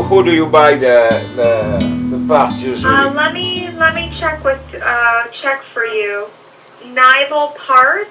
who do you buy the parts usually? Let me check check for you. Nibel Parts.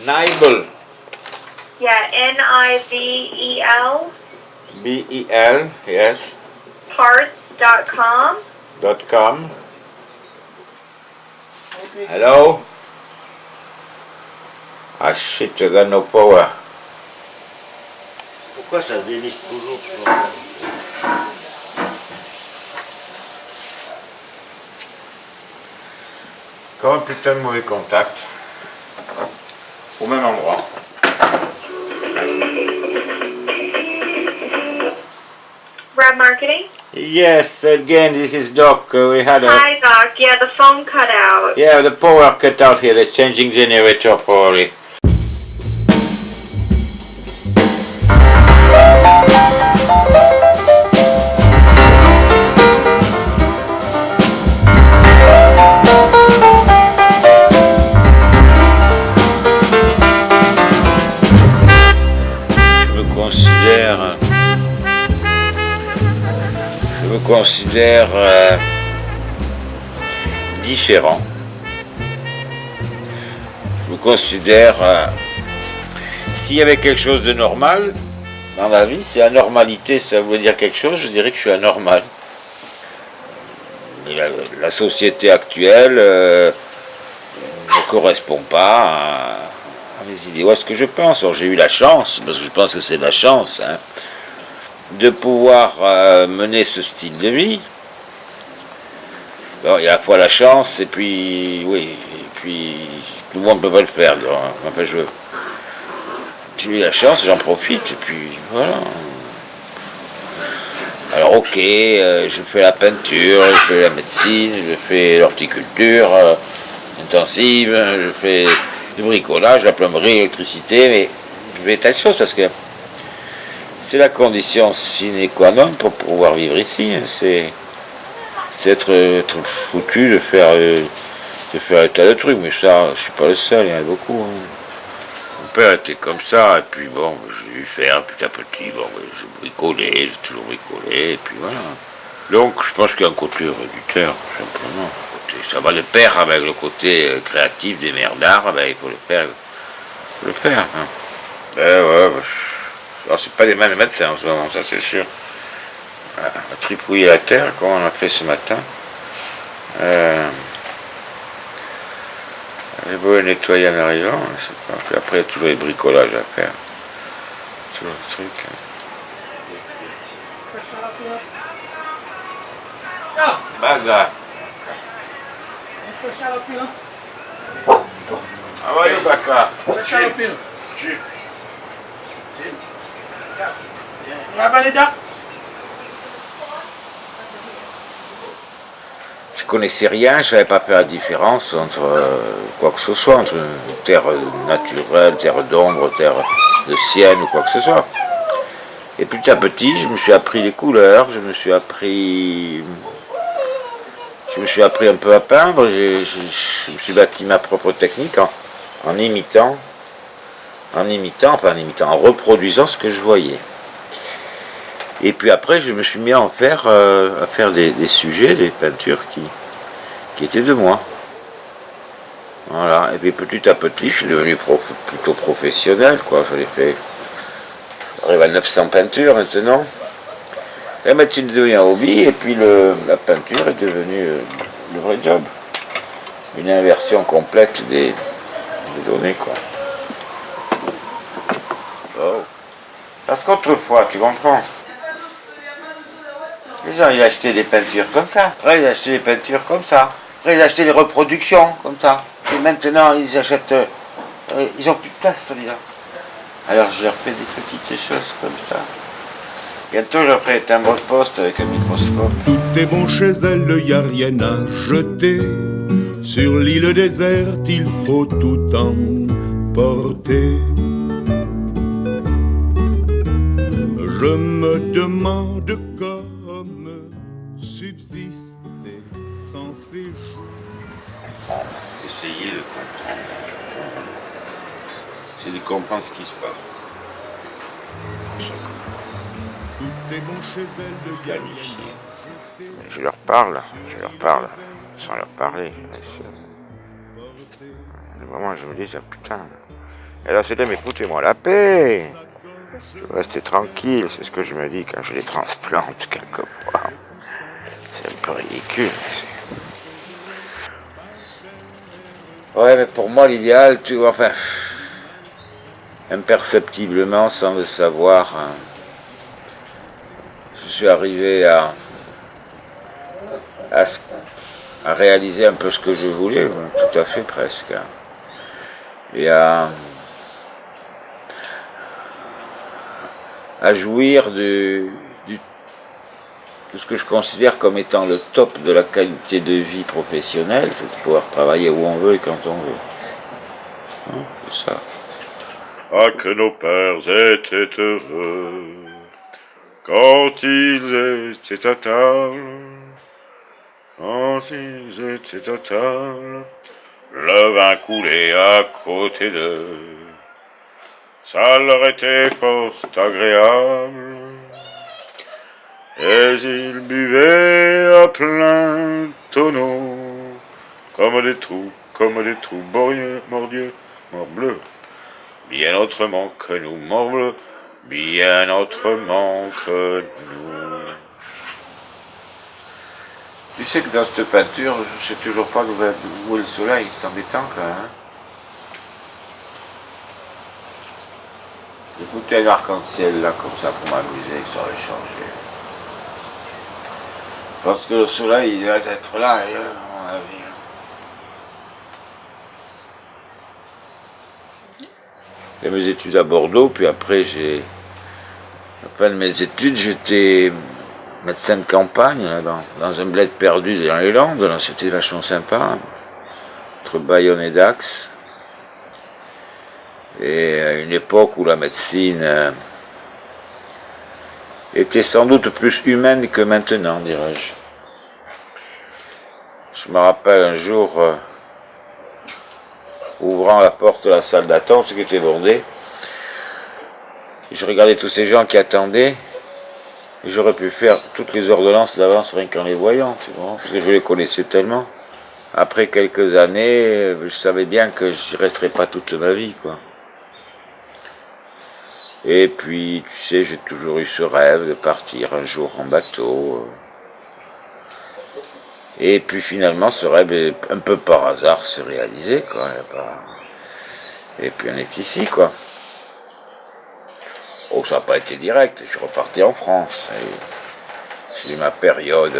Nibel. Yeah, Nivel. BEL, yes. Parts.com. .com. Hello? Ah shit, I got no power. Pourquoi ça se déliste toujours? Comme un putain de mauvais contact. Au même endroit. Red Marketing. Yes, again, this is Doc. We had a... Hi, Doc. Yeah, the phone cut out. Yeah, the power cut out here. They're changing the generator probably. Je me considère différent. Je me considère s'il y avait quelque chose de normal dans la vie, si la normalité ça voulait dire quelque chose, je dirais que je suis anormal. Et la société actuelle ne correspond pas à mes idées. Où est-ce que je pense? Alors, j'ai eu la chance, parce que je pense que c'est de la chance, hein, de pouvoir mener ce style de vie. Bon, il y a à la fois la chance et puis oui, et puis tout le monde ne peut pas le faire. Donc, enfin, j'ai eu la chance, j'en profite et puis voilà. Alors ok, je fais la peinture, je fais la médecine, je fais l'horticulture intensive, je fais du bricolage, la plomberie, l'électricité, mais je fais telle chose parce que c'est la condition sine qua non pour pouvoir vivre ici. C'est être foutu de faire un tas de trucs, mais ça, je suis pas le seul, il y en a beaucoup. Hein. Mon père était comme ça, et puis bon, j'ai dû faire petit à petit, bon, j'ai bricolé, j'ai toujours bricolé, et puis voilà. Donc je pense qu'il y a un côté réducteur, tout simplement. Ça va de pair avec le côté créatif des merdards, ben, il faut le faire. Hein. Ouais, alors c'est pas les mêmes médecins en ce moment, ça c'est sûr. On va tripouiller la terre comme on a fait ce matin. J'ai beau nettoyer en arrivant, puis après il y a toujours les bricolages à faire. Toujours le truc. Ah! Baga. Fechar o pino. How are you, Baka? Fechar o pino. Vai validar. Je connaissais rien, je ne savais pas faire la différence entre quoi que ce soit, entre terre naturelle, terre d'ombre, terre de sienne ou quoi que ce soit. Et petit à petit, je me suis appris les couleurs, je me suis appris un peu à peindre, je me suis bâti ma propre technique en reproduisant ce que je voyais. Et puis après, je me suis mis à faire des sujets, des peintures qui étaient de moi. Voilà. Et puis petit à petit, je suis devenu plutôt professionnel, quoi. J'arrive à 900 peintures maintenant. La médecine est devenue un hobby, et puis la peinture est devenue le vrai job. Une inversion complète des données, quoi. Oh. Parce qu'autrefois, tu comprends, les gens ils achetaient des peintures comme ça, après ils achetaient des peintures comme ça, après ils achetaient des reproductions comme ça, et maintenant ils achètent, ils ont plus de place, soi-disant. Alors je leur fais des petites choses comme ça. Bientôt je leur ferai un timbre de poste avec un microscope. Tout est bon chez elle, y a rien à jeter. Sur l'île déserte, il faut tout emporter. Je me demande comment subsister sans ces jours. Essayez de comprendre. C'est de comprendre ce qui se passe. Tout est bon chez elle, le planifié. Je leur parle, sans leur parler, bien sûr. Vraiment, je me dis, ah, putain. Et là, c'est de m'écoutez-moi la paix. Je veux rester tranquille, c'est ce que je me dis quand je les transplante quelquefois. C'est un peu ridicule. Ouais, mais pour moi, l'idéal, tu vois, enfin, imperceptiblement, sans le savoir, hein, je suis arrivé à réaliser un peu ce que je voulais, tout à fait presque. Et à jouir de ce que je considère comme étant le top de la qualité de vie professionnelle, c'est de pouvoir travailler où on veut et quand on veut. Hein, c'est ça. Ah, que nos pères étaient heureux quand ils étaient à table, quand ils étaient à table, le vin coulait à côté d'eux, ça leur était fort agréable, et ils buvaient à plein tonneau, comme des trous, mordieux, morbleu. Bien autrement que nous, morbleu, bien autrement que nous. Tu sais que dans cette peinture, je sais toujours pas où est le soleil, c'est embêtant quand même. Hein. J'écoutais un arc-en-ciel là, comme ça, pour m'amuser, ça aurait changé. Parce que le soleil, il doit être là, ailleurs, à mon avis. J'ai mes études à Bordeaux, puis après, à la fin de mes études, j'étais médecin de campagne, là, dans un bled perdu dans les Landes, là, c'était vachement sympa, entre Bayonne et Dax. Et à une époque où la médecine était sans doute plus humaine que maintenant, dirais-je. Je me rappelle un jour, ouvrant la porte de la salle d'attente, qui était bordée, et je regardais tous ces gens qui attendaient, et j'aurais pu faire toutes les ordonnances d'avance rien qu'en les voyant, tu vois, parce que je les connaissais tellement. Après quelques années, je savais bien que je n'y resterais pas toute ma vie, quoi. Et puis, tu sais, j'ai toujours eu ce rêve de partir un jour en bateau. Et puis finalement, ce rêve, un peu par hasard, s'est réalisé, quoi. Et puis on est ici, quoi. Oh, ça n'a pas été direct, je suis reparti en France. J'ai eu ma période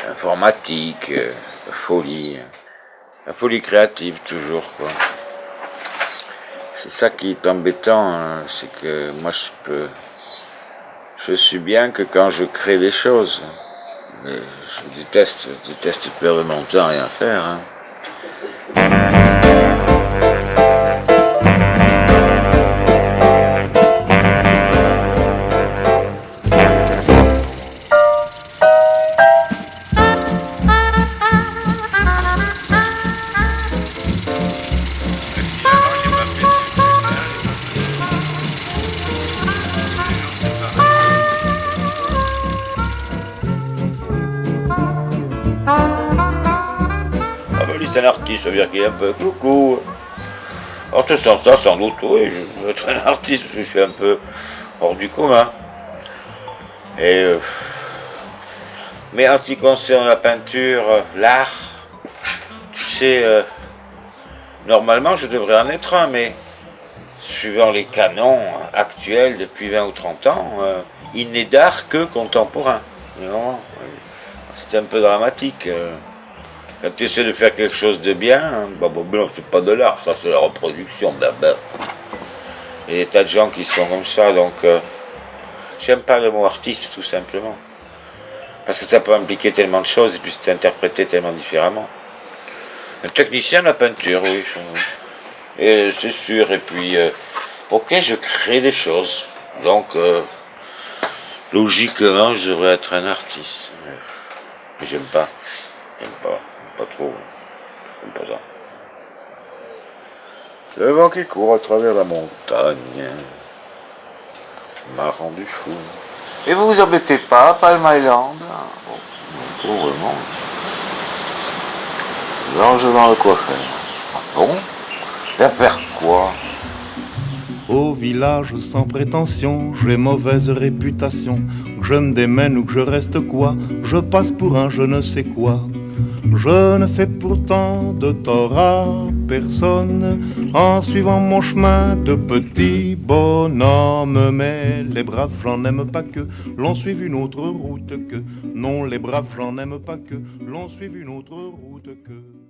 informatique, la folie créative toujours, quoi. C'est ça qui est embêtant, hein, c'est que moi je suis bien que quand je crée des choses. Mais je déteste perdre mon temps à rien faire. Hein. C'est un artiste, ça veut dire qu'il est un peu coucou. En ce sens-là, sans doute, oui, je veux être un artiste, parce que je suis un peu hors du commun. Mais en ce qui concerne la peinture, l'art, tu sais, normalement je devrais en être un, mais suivant les canons actuels depuis 20 ou 30 ans, il n'est d'art que contemporain. C'est un peu dramatique. Quand tu essaies de faire quelque chose de bien, c'est pas de l'art, ça c'est la reproduction, Il y a des tas de gens qui sont comme ça, donc j'aime pas le mot artiste, tout simplement. Parce que ça peut impliquer tellement de choses et puis c'est interprété tellement différemment. Un technicien de la peinture, oui. Et c'est sûr, et puis, ok, je crée des choses, donc logiquement je devrais être un artiste. Mais j'aime pas trop, j'aime pas ça. Le vent qui court à travers la montagne m'a rendu fou. Et vous vous embêtez pas, Palm Island. Bon, vraiment. Largement de quoi faire. Bon, et faire quoi? Au village sans prétention, j'ai mauvaise réputation. Que je me démène ou que je reste quoi, je passe pour un je ne sais quoi. Je ne fais pourtant de tort à personne en suivant mon chemin de petit bonhomme. Mais les braves, j'en aime pas que l'on suive une autre route que. Non, les braves, j'en aime pas que l'on suive une autre route que.